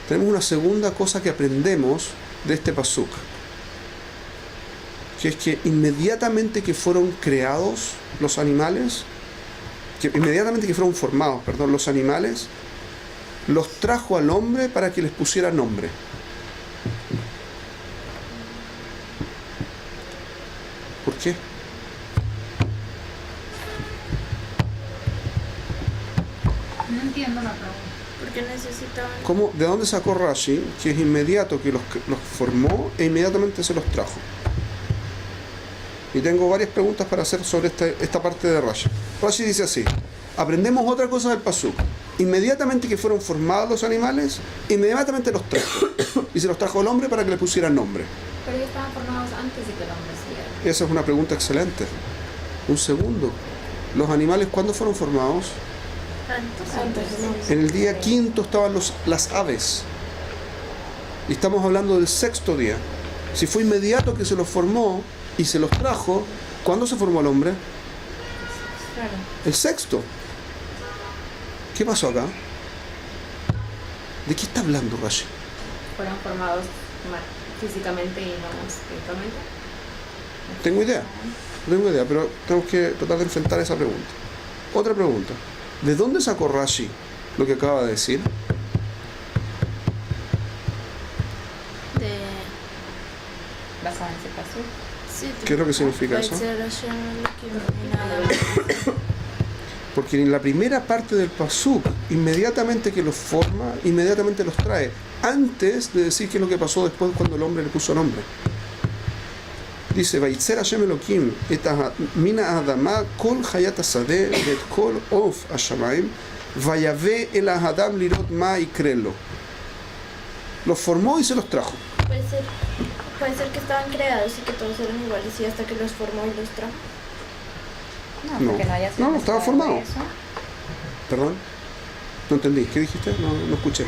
Speaker 2: Tenemos una segunda cosa que aprendemos de este pasuk, que es que inmediatamente que fueron creados los animales, inmediatamente que fueron formados, perdón, los animales, los trajo al hombre para que les pusiera nombre. ¿Por qué?
Speaker 4: No entiendo la pregunta.
Speaker 3: Porque necesitaban.
Speaker 2: ¿Cómo? ¿De dónde sacó Rashi? Que es inmediato que los formó e inmediatamente se los trajo. Y tengo varias preguntas para hacer sobre esta parte de Rashi. Rashi dice así: aprendemos otra cosa del pasuk. Inmediatamente que fueron formados los animales, inmediatamente los trajo. Y se los trajo al hombre para que le pusieran nombre.
Speaker 5: Pero ellos estaban formados antes de que el hombre se diera.
Speaker 2: Esa es una pregunta excelente. Un segundo. ¿Los animales cuándo fueron formados?
Speaker 3: Antes.
Speaker 2: En el día quinto estaban las aves. Y estamos hablando del sexto día. Si fue inmediato que se los formó y se los trajo, ¿cuándo se formó el hombre?
Speaker 6: Claro.
Speaker 2: El sexto. ¿Qué pasó acá? ¿De qué está hablando Rashi?
Speaker 5: Fueron formados físicamente y no espiritualmente.
Speaker 2: Tengo idea. No tengo idea, pero tenemos que tratar de enfrentar esa pregunta. Otra pregunta. ¿De dónde sacó Rashi lo que acaba de decir?
Speaker 5: Basado en ese paso.
Speaker 3: Sí,
Speaker 2: ¿Qué es lo que significa eso? Porque en la primera parte del pasuk, inmediatamente que los forma, inmediatamente los trae, antes de decir qué es lo que pasó después cuando el hombre le puso nombre. Dice, Vayitzer Hashem Elohim et mina adama kol hayat hasadeh et kol of hashamayim vayave el adam lirot ma ikrelo. Los formó y se los trajo.
Speaker 3: Puede ser que estaban creados y que todos eran iguales y hasta que los formó y los trajo.
Speaker 2: No.
Speaker 5: Porque no haya sido
Speaker 2: No, estaba
Speaker 5: necesario
Speaker 2: formado.
Speaker 5: eso.
Speaker 2: Perdón, no entendí. ¿Qué dijiste? No escuché.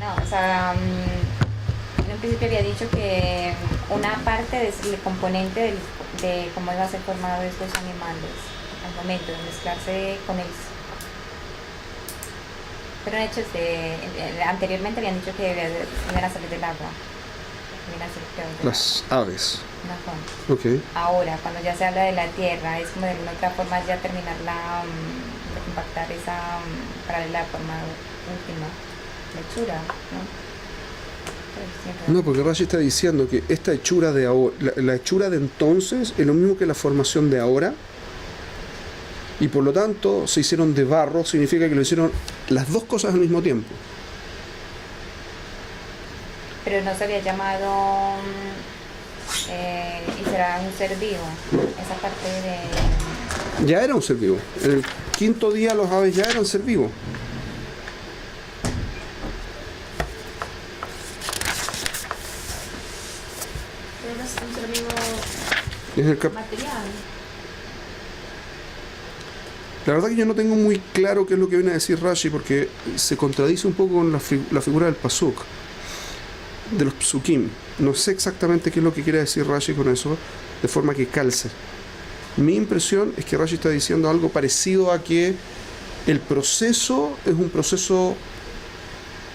Speaker 5: No, o sea, en un principio había dicho que una parte del componente de cómo iba a ser formado estos animales al momento de mezclarse con el... Fueron hechos anteriormente habían dicho que iban a salir del agua. Iban a ser creados del
Speaker 2: Las aves.
Speaker 5: agua.
Speaker 2: Ok.
Speaker 5: Ahora, cuando ya se habla de la tierra, es como de alguna otra forma ya terminar de compactar esa para la forma última, la hechura, ¿no?
Speaker 2: No, porque Rashi está diciendo que esta hechura de ahora, la hechura de entonces es lo mismo que la formación de ahora, y por lo tanto se hicieron de barro, significa que lo hicieron las dos cosas al mismo tiempo.
Speaker 5: Pero no se había llamado y será un ser vivo, esa parte de...
Speaker 2: Ya era un ser vivo. En el quinto día los aves ya eran ser vivo. Es el
Speaker 4: material.
Speaker 2: La verdad que yo no tengo muy claro qué es lo que viene a decir Rashi, porque se contradice un poco con la figura del pasuk, de los psukim. No sé exactamente qué es lo que quiere decir Rashi con eso, de forma que calce. Mi impresión es que Rashi está diciendo algo parecido a que el proceso es un proceso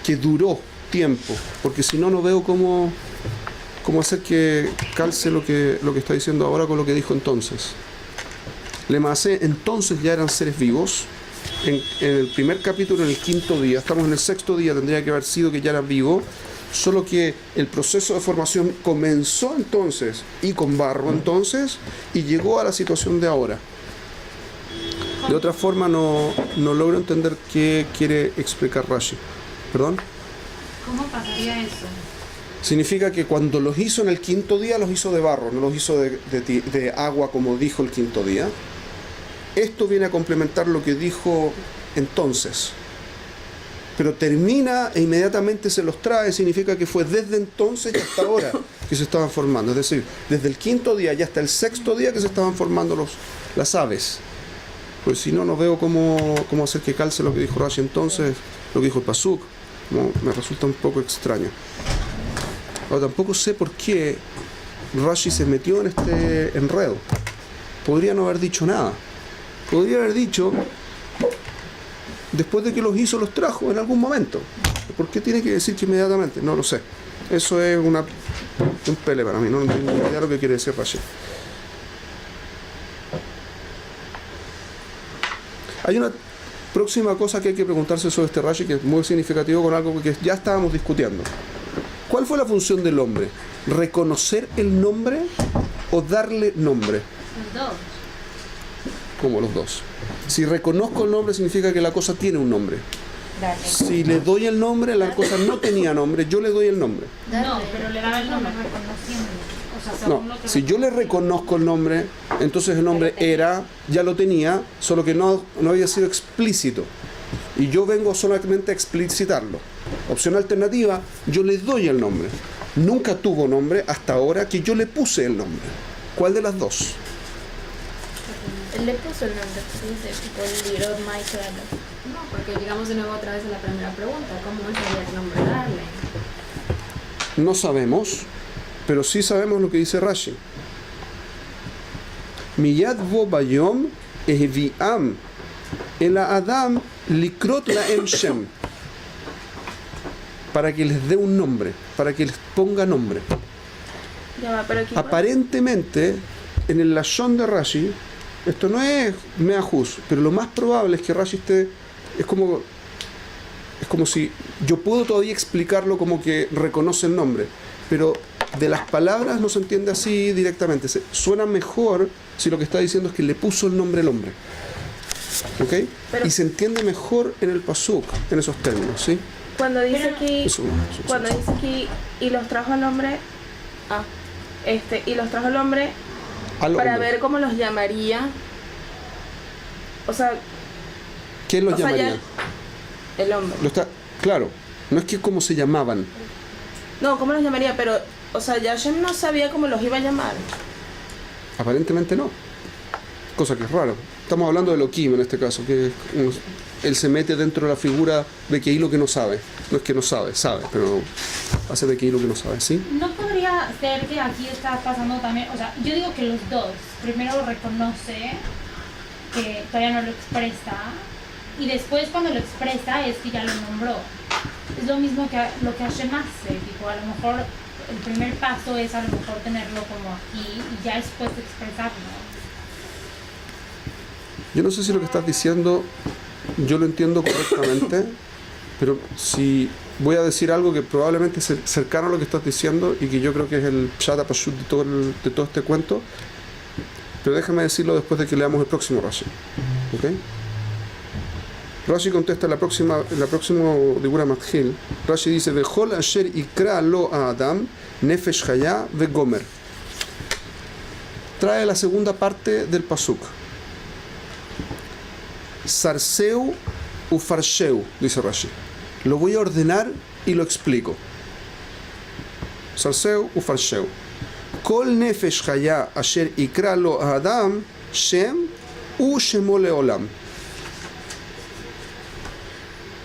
Speaker 2: que duró tiempo, porque si no, no veo cómo hacer que calce lo que está diciendo ahora con lo que dijo entonces. Lemacé, entonces ya eran seres vivos. En el primer capítulo, en el 5.º día, estamos en el 6.º día, tendría que haber sido que ya eran vivos, solo que el proceso de formación comenzó entonces, y con barro entonces, y llegó a la situación de ahora. De otra forma no logro entender qué quiere explicar Rashi. ¿Perdón?
Speaker 4: ¿Cómo pasaría eso?
Speaker 2: Significa que cuando los hizo en el 5.º día, los hizo de barro, no los hizo de agua como dijo el 5.º día. Esto viene a complementar lo que dijo entonces. Pero termina e inmediatamente se los trae, significa que fue desde entonces y hasta ahora que se estaban formando. Es decir, desde el 5.º día y hasta el 6.º día que se estaban formando las aves. Pues si no, no veo cómo hacer que calce lo que dijo Rashi entonces, lo que dijo el pasuk. Me resulta un poco extraño. Ahora, tampoco sé por qué Rashi se metió en este enredo. Podría no haber dicho nada. Podría haber dicho, después de que los hizo, los trajo en algún momento. ¿Por qué tiene que decir que inmediatamente? No lo sé. Eso es un pele para mí. No tengo ni idea de lo que quiere decir Rashi. Hay una próxima cosa que hay que preguntarse sobre este Rashi, que es muy significativo con algo que ya estábamos discutiendo. ¿Cuál fue la función del hombre? ¿Reconocer el nombre o darle nombre?
Speaker 4: Los dos.
Speaker 2: Como los dos. Si reconozco el nombre, significa que la cosa tiene un nombre.
Speaker 5: Darle.
Speaker 2: Si le doy el nombre, la cosa no tenía nombre, yo le doy el nombre.
Speaker 4: No, pero le daba el nombre reconociendo. O sea, según
Speaker 2: No,
Speaker 4: lo que
Speaker 2: si yo le reconozco el nombre, entonces el nombre era, ya lo tenía, solo que no había sido explícito. Y yo vengo solamente a explicitarlo. Opción alternativa, yo le doy el nombre. Nunca tuvo nombre hasta ahora que yo le puse el nombre. ¿Cuál de las dos?
Speaker 3: Él le puso el nombre, dice, tipo Little Michael.
Speaker 7: No, porque llegamos de nuevo otra vez a la primera pregunta. ¿Cómo sería el nombre darle?
Speaker 2: No sabemos, pero sí sabemos lo que dice Rashi. Miyad vo bayom ehviam el Adam likrot laem shem, para que les dé un nombre, para que les ponga nombre.
Speaker 6: Ya va, pero aquí
Speaker 2: Aparentemente, en el lashon de Rashi, esto no es meajus, pero lo más probable es que Rashi es como si yo puedo todavía explicarlo como que reconoce el nombre, pero de las palabras no se entiende así directamente. Suena mejor si lo que está diciendo es que le puso el nombre al hombre. ¿Ok?
Speaker 6: Pero-
Speaker 2: Y se entiende mejor en el pasuk, en esos términos, ¿sí?
Speaker 6: cuando dice
Speaker 4: Pero-
Speaker 6: aquí,
Speaker 2: Eso.
Speaker 6: cuando dice aquí, y los trajo al hombre, y los trajo al hombre
Speaker 2: Al
Speaker 6: para
Speaker 2: hombre.
Speaker 6: ver cómo los llamaría. O sea,
Speaker 2: ¿Quién los
Speaker 6: o sea, ya-
Speaker 2: llamaría?
Speaker 6: el hombre.
Speaker 2: Claro, no es que cómo se llamaban.
Speaker 6: No, ¿cómo los llamaría? Pero, o sea, ya Hashem no sabía cómo los iba a llamar.
Speaker 2: Aparentemente no. Cosa que es raro. Estamos hablando de Elohim en este caso, que él se mete dentro de la figura de que lo que no sabe. No es que no sabe, pero hace de que lo que no sabe, ¿sí?
Speaker 4: No podría ser que aquí está pasando también, o sea, yo digo que los dos, primero reconoce que todavía no lo expresa y después cuando lo expresa es que ya lo nombró. Es lo mismo que lo que Hashem hace, tipo, a lo mejor el primer paso es a lo mejor tenerlo como aquí y ya después expresarlo.
Speaker 2: Yo no sé si lo que estás diciendo yo lo entiendo correctamente, pero si voy a decir algo que probablemente es cercano a lo que estás diciendo y que yo creo que es el Pshat Pashut de todo este cuento, pero déjame decirlo después de que leamos el próximo Rashi. ¿Ok? Rashi contesta en la próxima Dibura Matjil. Rashi dice: Vejol asher ikra lo a Adam nefesh haya vegomer. Trae la segunda parte del pasuk. Sarseu ufarsheu, dice Rashi. Lo voy a ordenar y lo explico. Sarseu ufarsheu. Kol nefesh haya asher ikra lo Adam Shem u shemo leolam.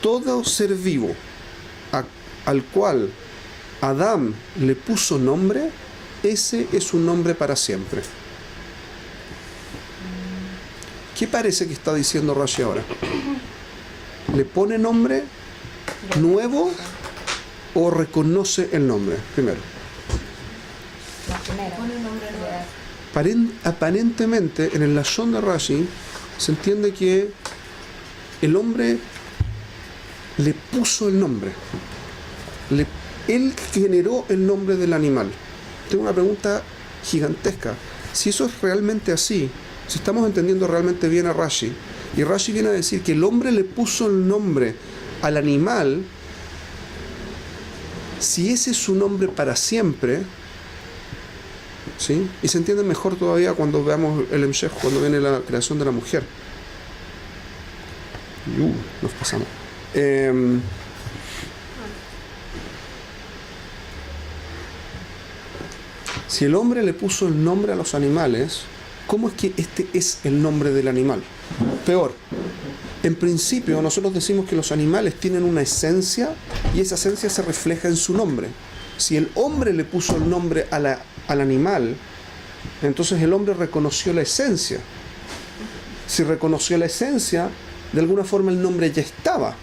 Speaker 2: Todo ser vivo al cual Adam le puso nombre, ese es un nombre para siempre. ¿Qué parece que está diciendo Rashi ahora? ¿Le pone nombre nuevo o reconoce el nombre? Primero.
Speaker 5: La primera.
Speaker 7: Pone un nombre nuevo.
Speaker 2: Aparentemente, en el lashon de Rashi, se entiende que el hombre le puso el nombre. Él generó el nombre del animal. Tengo una pregunta gigantesca. Si eso es realmente así, si estamos entendiendo realmente bien a Rashi, y Rashi viene a decir que el hombre le puso el nombre al animal, si ese es su nombre para siempre, ¿sí? Y se entiende mejor todavía cuando veamos el Emshech, cuando viene la creación de la mujer. Nos pasamos. Si el hombre le puso el nombre a los animales, ¿cómo es que este es el nombre del animal? Peor, en principio nosotros decimos que los animales tienen una esencia y esa esencia se refleja en su nombre. Si el hombre le puso el nombre al animal, entonces el hombre reconoció la esencia. Si reconoció la esencia, de alguna forma el nombre ya estaba.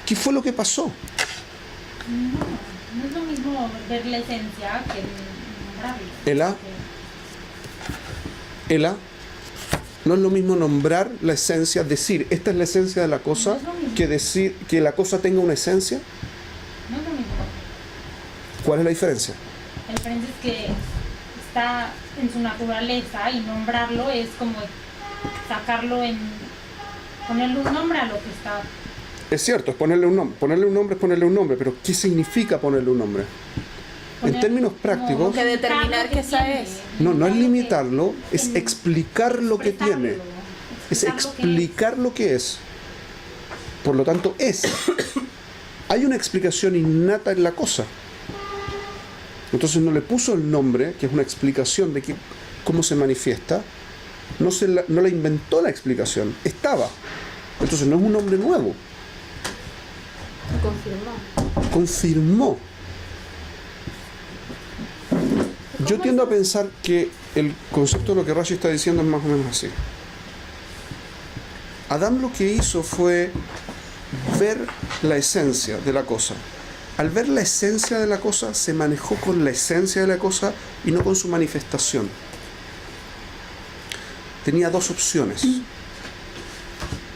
Speaker 2: ¿Qué fue lo que pasó?
Speaker 4: No es lo mismo ver la esencia que nombrarlo.
Speaker 2: Ela, no es lo mismo nombrar la esencia, decir esta es la esencia de la cosa, que decir que la cosa tenga una esencia.
Speaker 4: No es lo mismo.
Speaker 2: ¿Cuál es la diferencia?
Speaker 4: La diferencia es que está en su naturaleza y nombrarlo es como sacarlo ponerle un nombre a lo que está.
Speaker 2: Es cierto, es ponerle un nombre. Ponerle un nombre es ponerle un nombre, pero ¿qué significa ponerle un nombre? En términos prácticos,
Speaker 6: Que determinar que esa es.
Speaker 2: no es limitarlo, es explicar lo que tiene. Es explicar lo que es. Por lo tanto, es. Hay una explicación innata en la cosa. Entonces no le puso el nombre, que es una explicación de cómo se manifiesta. No la inventó la explicación. Estaba. Entonces no es un nombre nuevo. Confirmó. Yo tiendo a pensar que el concepto de lo que Rashi está diciendo es más o menos así. Adán lo que hizo fue ver la esencia de la cosa. Al ver la esencia de la cosa, se manejó con la esencia de la cosa y no con su manifestación. Tenía dos opciones.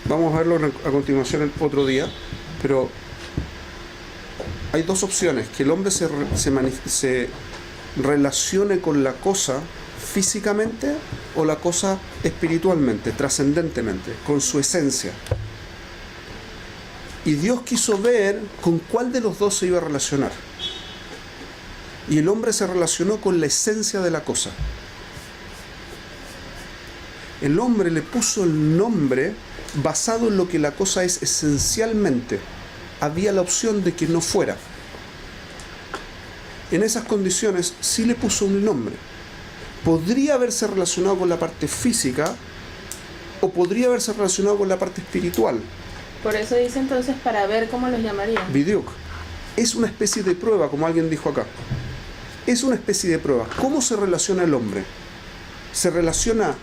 Speaker 2: Vamos a verlo a continuación el otro día, pero hay dos opciones: que el hombre se relacione con la cosa físicamente o la cosa espiritualmente, trascendentemente, con su esencia. Y Dios quiso ver con cuál de los dos se iba a relacionar. Y el hombre se relacionó con la esencia de la cosa. El hombre le puso el nombre basado en lo que la cosa es esencialmente. Había la opción de que no fuera. En esas condiciones sí le puso un nombre. Podría haberse relacionado con la parte física o podría haberse relacionado con la parte espiritual.
Speaker 6: Por eso dice entonces para ver cómo los llamaría.
Speaker 2: Bidyuk. Es una especie de prueba, como alguien dijo acá. Es una especie de prueba. ¿Cómo se relaciona el hombre? ¿Se relaciona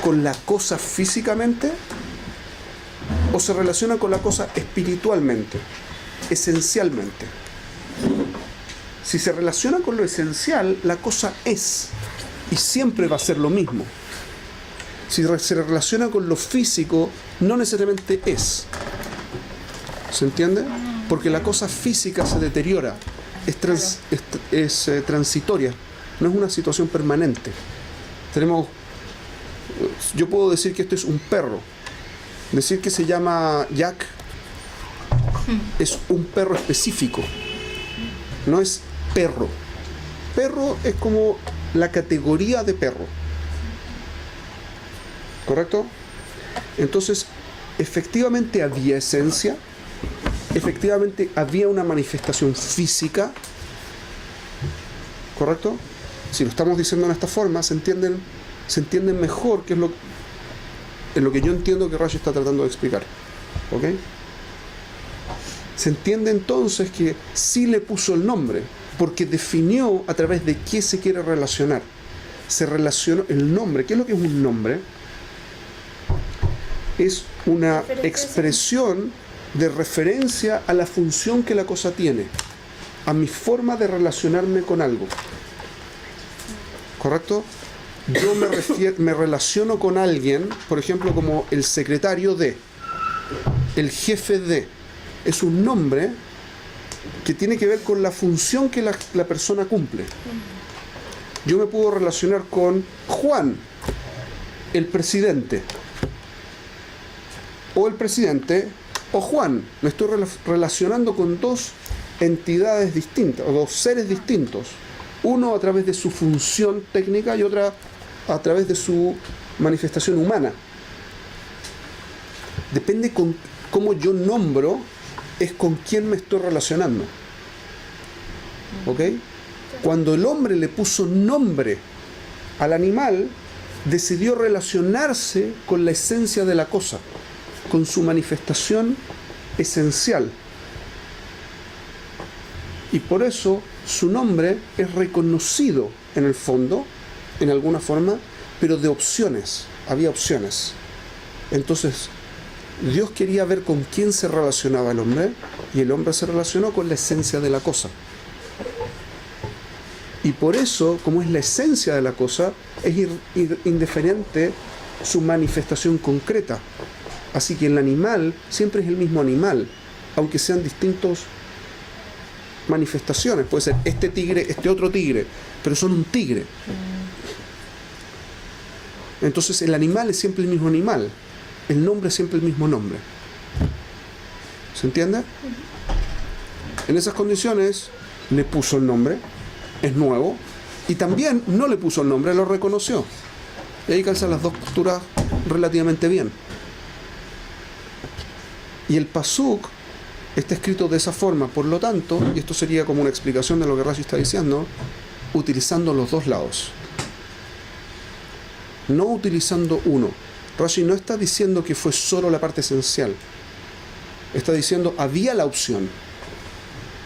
Speaker 2: con la cosa físicamente o se relaciona con la cosa espiritualmente, esencialmente? Si se relaciona con lo esencial, la cosa es y siempre va a ser lo mismo. Si se relaciona con lo físico, no necesariamente es. ¿Se entiende? Porque la cosa física se deteriora, es transitoria, no es una situación permanente. Yo puedo decir que este es un perro. Decir que se llama Jack es un perro específico, no es perro. Perro es como la categoría de perro. ¿Correcto? Entonces, efectivamente había esencia, efectivamente había una manifestación física, ¿Correcto? Si lo estamos diciendo en esta forma, se entienden mejor qué es lo que yo entiendo que Rashi está tratando de explicar. ¿Ok? Se entiende entonces que sí le puso el nombre, porque definió a través de qué se quiere relacionar. Se relacionó el nombre. ¿Qué es lo que es un nombre? Es una expresión de referencia a la función que la cosa tiene, a mi forma de relacionarme con algo. ¿Correcto? Yo me relaciono con alguien, por ejemplo, como el secretario de, el jefe de. Es un nombre que tiene que ver con la función que la persona cumple. Yo me puedo relacionar con Juan, el presidente. O el presidente o Juan. Me estoy relacionando con dos entidades distintas, o dos seres distintos. Uno a través de su función técnica y otra a través de su manifestación humana. Depende con cómo yo nombro, es con quién me estoy relacionando. ¿Ok? Cuando el hombre le puso nombre al animal, decidió relacionarse con la esencia de la cosa, con su manifestación esencial. Y por eso su nombre es reconocido en el fondo, en alguna forma, pero de opciones. Había opciones. Entonces, Dios quería ver con quién se relacionaba el hombre, y el hombre se relacionó con la esencia de la cosa. Y por eso, como es la esencia de la cosa, es indiferente su manifestación concreta. Así que el animal siempre es el mismo animal, aunque sean distintos manifestaciones. Puede ser este tigre, este otro tigre, pero son un tigre. Entonces el animal es siempre el mismo animal, el nombre es siempre el mismo nombre. ¿Se entiende? En esas condiciones le puso el nombre, es nuevo, y también no le puso el nombre, lo reconoció. Y ahí calzan las dos posturas relativamente bien. Y el pasuk está escrito de esa forma, por lo tanto, y esto sería como una explicación de lo que Rashi está diciendo, utilizando los dos lados, no utilizando uno. Rashi no está diciendo que fue solo la parte esencial, está diciendo había la opción.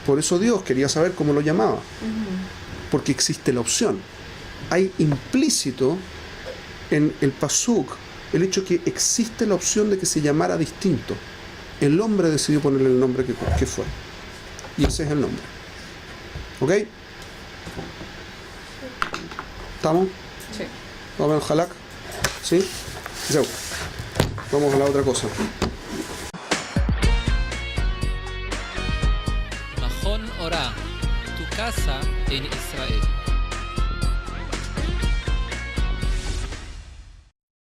Speaker 2: Por eso Dios quería saber cómo lo llamaba, porque existe la opción. Hay implícito en el pasuk el hecho que existe la opción de que se llamara distinto. El hombre decidió ponerle el nombre que fue. Y ese es el nombre. ¿Ok? ¿Estamos?
Speaker 6: Sí.
Speaker 2: Vamos a ver el halak. ¿Sí? Zeu. Vamos a la otra cosa.
Speaker 1: Mahon Ora, tu casa en Israel.